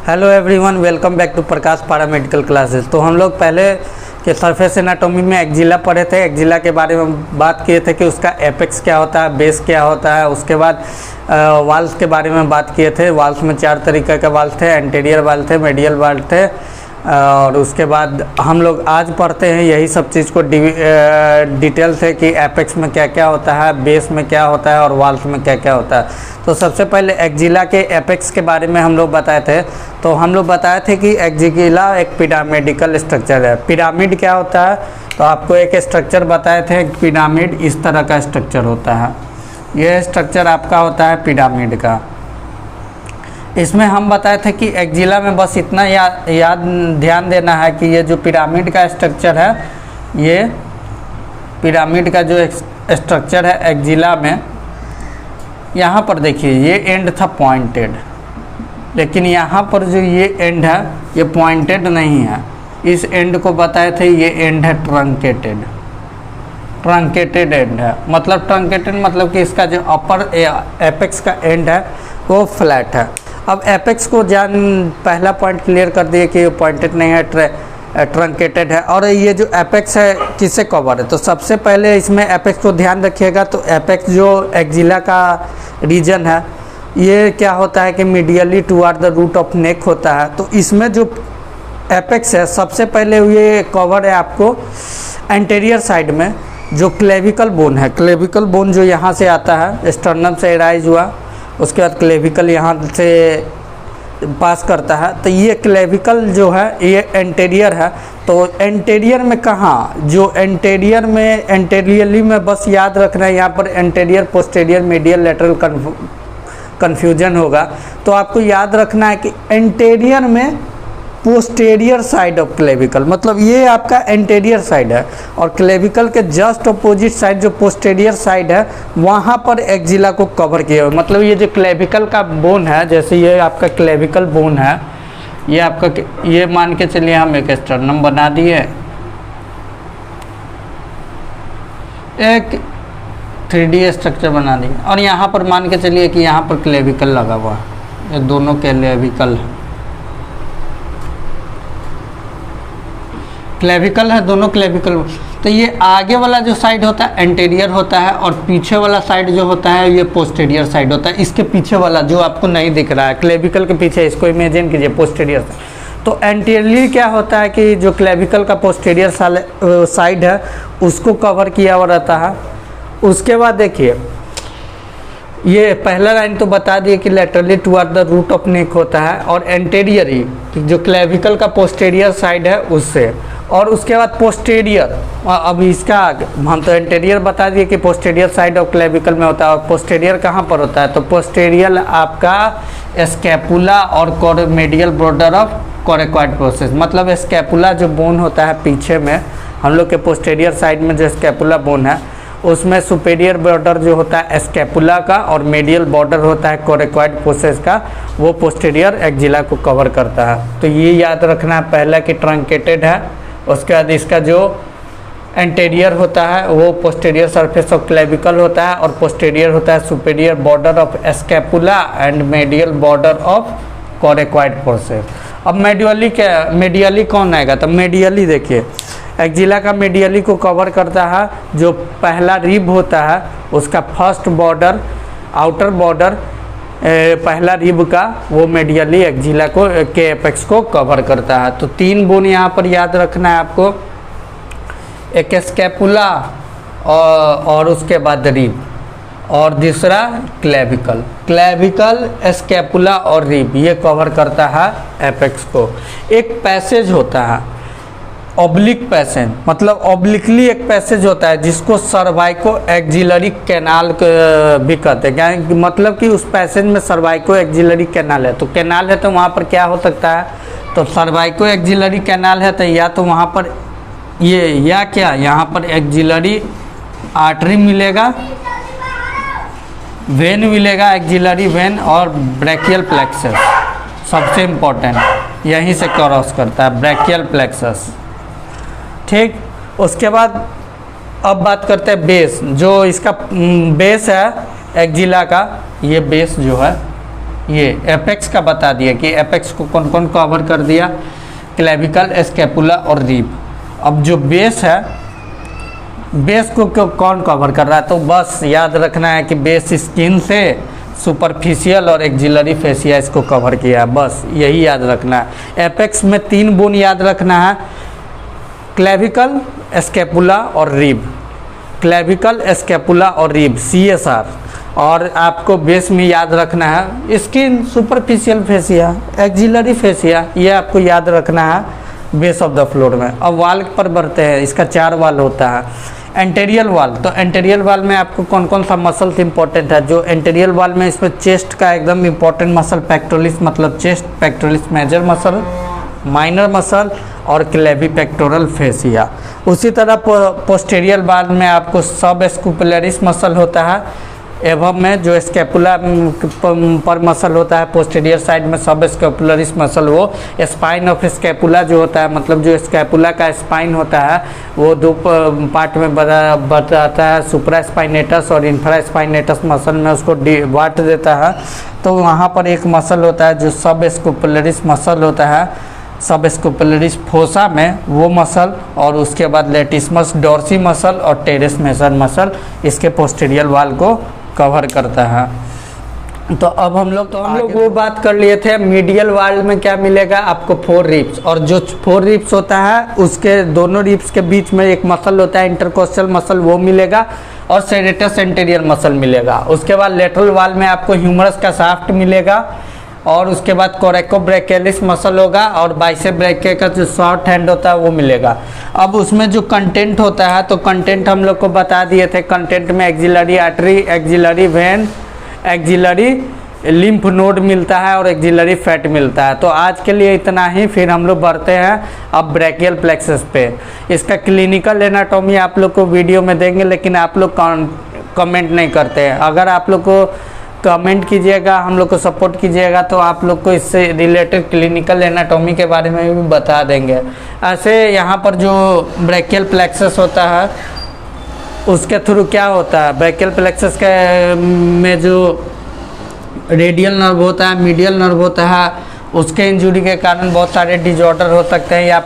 Hello everyone, welcome back to Prakash paramedical classes. तो हम लोग पहले के सरफेस एनाटॉमी में एक्जिला पढ़े थे। एक्जिला के बारे में बात किए थे कि उसका एपेक्स क्या होता है, बेस क्या होता है। उसके बाद वाल्स के बारे में बात किए थे। वाल्स में 4 तरीके के वाल्स थे, एंटीरियर वाल्व थे, मेडियल वाल्व थे। और उसके बाद हम लोग आज पढ़ते हैं यही सब चीज़ को डिटेल से कि एपेक्स में क्या क्या होता है, बेस में क्या होता है और वाल्स में क्या क्या होता है। तो सबसे पहले एक्जिला के एपेक्स के बारे में हम लोग बताए थे। तो हम लोग बताए थे कि एक्जिला एक पिरामिडिकल स्ट्रक्चर है। पिरामिड क्या होता है, तो आपको एक स्ट्रक्चर बताए थे। पिरामिड इस तरह का स्ट्रक्चर होता है। यह स्ट्रक्चर आपका होता है पिरामिड का। इसमें हम बताए थे कि एक्जिला में बस इतना याद ध्यान देना है कि ये जो पिरामिड का स्ट्रक्चर है, ये पिरामिड का जो स्ट्रक्चर है एक्जिला में, यहाँ पर देखिए ये एंड था पॉइंटेड, लेकिन यहाँ पर जो ये एंड है ये पॉइंटेड नहीं है। इस एंड को बताए थे ये एंड है ट्रंकेटेड। ट्रंकेटेड एंड है, मतलब ट्रंकेटेड मतलब कि इसका जो अपर एपेक्स का एंड है वो फ्लैट है। अब एपेक्स को पहला पॉइंट क्लियर कर दिए कि ये पॉइंटेड नहीं है, ट्रंकेटेड है। और ये जो एपेक्स है किससे कवर है, तो सबसे पहले इसमें एपेक्स को ध्यान रखिएगा। तो एपेक्स जो एक्जिला का रीजन है, ये क्या होता है कि medially toward the root of neck होता है। तो इसमें जो एपेक्स है सबसे पहले ये कवर है आपको एंटीरियर साइड में जो क्लेविकल बोन है। क्लेविकल बोन जो यहाँ से आता है, स्टर्नम से राइज हुआ, उसके बाद क्लेविकल यहाँ से पास करता है। तो ये क्लेविकल जो है ये एंटीरियर है। तो एंटीरियर में कहाँ, जो एंटीरियर में एंटीरियरली में बस याद रखना है, यहाँ पर anterior, posterior, medial, lateral confusion होगा। तो आपको याद रखना है कि एंटीरियर में पोस्टीरियर साइड ऑफ क्लेविकल, मतलब ये आपका एंटीरियर साइड है। और क्लेविकल के जस्ट अपोजिट साइड जो पोस्टीरियर साइड है, वहाँ पर एक्जिला को कवर किया हुआ। मतलब ये जो क्लेविकल का बोन है, जैसे ये आपका क्लेविकल बोन है, ये आपका, ये मान के चलिए हम एक स्टर्नम बना दिए, एक 3D स्ट्रक्चर बना दिए, और यहाँ पर मान के चलिए कि यहाँ पर क्लेविकल लगा हुआ है। ये दोनों क्लेविकल है, दोनों क्लेविकल। तो ये आगे वाला जो साइड होता है एंटीरियर होता है, और पीछे वाला साइड जो होता है ये पोस्टीरियर साइड होता है। इसके पीछे वाला जो आपको नहीं दिख रहा है, क्लेविकल के पीछे, इसको इमेजिन कीजिए पोस्टीरियर। तो एंटीरियर क्या होता है कि जो क्लेविकल का पोस्टीरियर साइड है उसको कवर किया हुआ रहता है। उसके बाद देखिए ये पहला लाइन तो बता दिए कि laterally toward the root of neck होता है, और एंटीरियर ही जो क्लेविकल का पोस्टीरियर साइड है उससे। और उसके बाद पोस्टीरियर, अब इसका हम तो एंटीरियर बता दिए कि पोस्टीरियर साइड ऑफ क्लेविकल में होता है। और पोस्टीरियर कहाँ पर होता है, तो पोस्टीरियर आपका स्कैपुला और मेडियल बॉर्डर ऑफ कोरेक्वाइड प्रोसेस। मतलब स्कैपुला जो बोन होता है पीछे में, हम लोग के पोस्टीरियर साइड में जो स्कैपुला बोन है उसमें सुपेरियर बॉर्डर जो होता है स्कैपुला का, और मेडियल बॉर्डर होता है कोरेक्वाइड प्रोसेस का, वो पोस्टीरियर एक्जिला को कवर करता है। तो ये याद रखना है पहला कि ट्रंकेटेड है। उसके बाद इसका जो एंटीरियर होता है वो पोस्टीरियर सरफेस ऑफ क्लेविकल होता है, और पोस्टीरियर होता है superior border of scapula and medial border of कोरेक्वाइड process. अब मेडियली कौन आएगा, तो मेडियली देखिए एक्जिला का मेडियली को कवर करता है जो पहला रिब होता है उसका फर्स्ट बॉर्डर, आउटर बॉर्डर पहला रिब का, वो मेडियली एक्जिला को के एपेक्स को कवर करता है। तो 3 बोन यहाँ पर याद रखना है आपको, एक स्कैपुला और उसके बाद रिब, और दूसरा क्लेविकल। क्लेविकल, स्कैपुला और रिब ये कवर करता है एपेक्स को। एक पैसेज होता है ऑब्लिक पैसेज, मतलब ऑब्लिकली एक पैसेज होता है जिसको सर्वाइको एक्जिलरी कैनाल भी कहते हैं। मतलब कि उस पैसेज में सर्वाइको एक्जिलरी कैनाल है। तो कैनाल है तो वहाँ पर क्या हो सकता है, तो सर्वाइको एक्जिलरी कैनाल है तो या तो वहाँ पर ये, या क्या यहाँ पर एक्जिलरी आर्टरी मिलेगा, वेन मिलेगा, एक्जिलरी वेन, और ब्रैकियल प्लेक्सस सबसे इम्पोर्टेंट यहीं से क्रॉस करता है, ब्रैकियल प्लेक्सस। ठीक, उसके बाद अब बात करते हैं बेस। जो इसका बेस है एक्जिला का, ये बेस जो है ये एपेक्स का बता दिया कि एपेक्स को कौन कौन कवर कर दिया, क्लेविकल, स्कैपुला और रिब। अब जो बेस है, बेस को कौन कवर कर रहा है, तो बस याद रखना है कि बेस स्किन से सुपरफिशियल और एक्जिलरी फेसिया इसको कवर किया है, बस यही याद रखना है। एपेक्स में 3 बोन याद रखना है, क्लेविकल, स्कैपुला और रिब। क्लेविकल, स्कैपुला और रिब, CSR। और आपको बेस में याद रखना है skin, superficial fascia, axillary fascia, ये आपको याद रखना है बेस ऑफ द फ्लोर में। अब वाल पर बढ़ते हैं, इसका 4 वाल होता है। एंटेरियल वाल, तो एंटेरियल वाल में आपको कौन कौन सा मसल्स इंपॉर्टेंट है, जो एंटेरियल वाल में इसमें चेस्ट का एकदम इंपॉर्टेंट मसल पेक्टोरलिस मतलब chest, pectoralis major muscle, minor muscle और क्लेवी पेक्टोरल फेसिया। उसी तरह पोस्टेरियल वाल में आपको सब स्कैपुलरिस मसल होता है, एवं में जो स्कैपुला पर मसल होता है पोस्टेरियर साइड में सब स्कैपुलरिस मसल, वो स्पाइन ऑफ स्कैपुला जो होता है, मतलब जो स्कैपुला का स्पाइन होता है वो 2 पार्ट में बताता है, सुप्रा स्पाइनेटस और इंफ्रा स्पाइनेटस मसल में उसको बांट देता है। तो वहाँ पर एक मसल होता है जो सब स्कैपुलरिस मसल होता है, सब स्कैपुलरिस फोसा में वो मसल, और उसके बाद लेटिसमस डॉर्सी मसल और टेरेस मेजर मसल इसके पोस्टेरियर वाल को कवर करता है। तो अब हम लोग वो बात कर लिए थे मीडियल वाल में क्या मिलेगा आपको, 4 रिब्स, और जो 4 रिब्स होता है उसके दोनों रिब्स के बीच में एक मसल होता है इंटरकोस्टल मसल, वो मिलेगा, और सेरेटस एंटीरियर मसल मिलेगा। उसके बाद लेटरल वाल में आपको ह्यूमरस का शाफ्ट मिलेगा, और उसके बाद कोरेकोब्रैकियलिस मसल होगा, और बाइसेप ब्रैकिया का जो शॉर्ट हैंड होता है वो मिलेगा। अब उसमें जो कंटेंट होता है, तो कंटेंट हम लोग को बता दिए थे, कंटेंट में axillary artery, axillary vein, axillary lymph node मिलता है और एक्जिलरी फैट मिलता है। तो आज के लिए इतना ही, फिर हम लोग बढ़ते हैं अब ब्रैकियल प्लेक्सस पे। इसका क्लिनिकल एनाटॉमी आप लोग को वीडियो में देंगे, लेकिन आप लोग कमेंट नहीं करते हैं। अगर आप लोग को कमेंट कीजिएगा, हम लोग को सपोर्ट कीजिएगा, तो आप लोग को इससे रिलेटेड क्लिनिकल एनाटॉमी के बारे में भी बता देंगे। ऐसे यहाँ पर जो ब्रैकियल प्लेक्सस होता है उसके थ्रू क्या होता है, ब्रैकियल प्लेक्सस के में जो रेडियल नर्व होता है, मीडियल नर्व होता है, उसके इंजुरी के कारण बहुत सारे डिजॉर्डर हो सकते हैं, या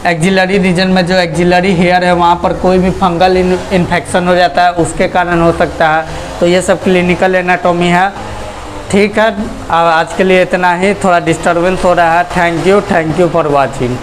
एक्जिलरी रीजन में जो एक्जिलरी हेयर है वहाँ पर कोई भी फंगल इन्फेक्शन हो जाता है, उसके कारण हो सकता है। तो ये सब क्लिनिकल एनाटॉमी है। ठीक है, आज के लिए इतना ही, थोड़ा डिस्टर्बेंस हो रहा है। Thank you for watching.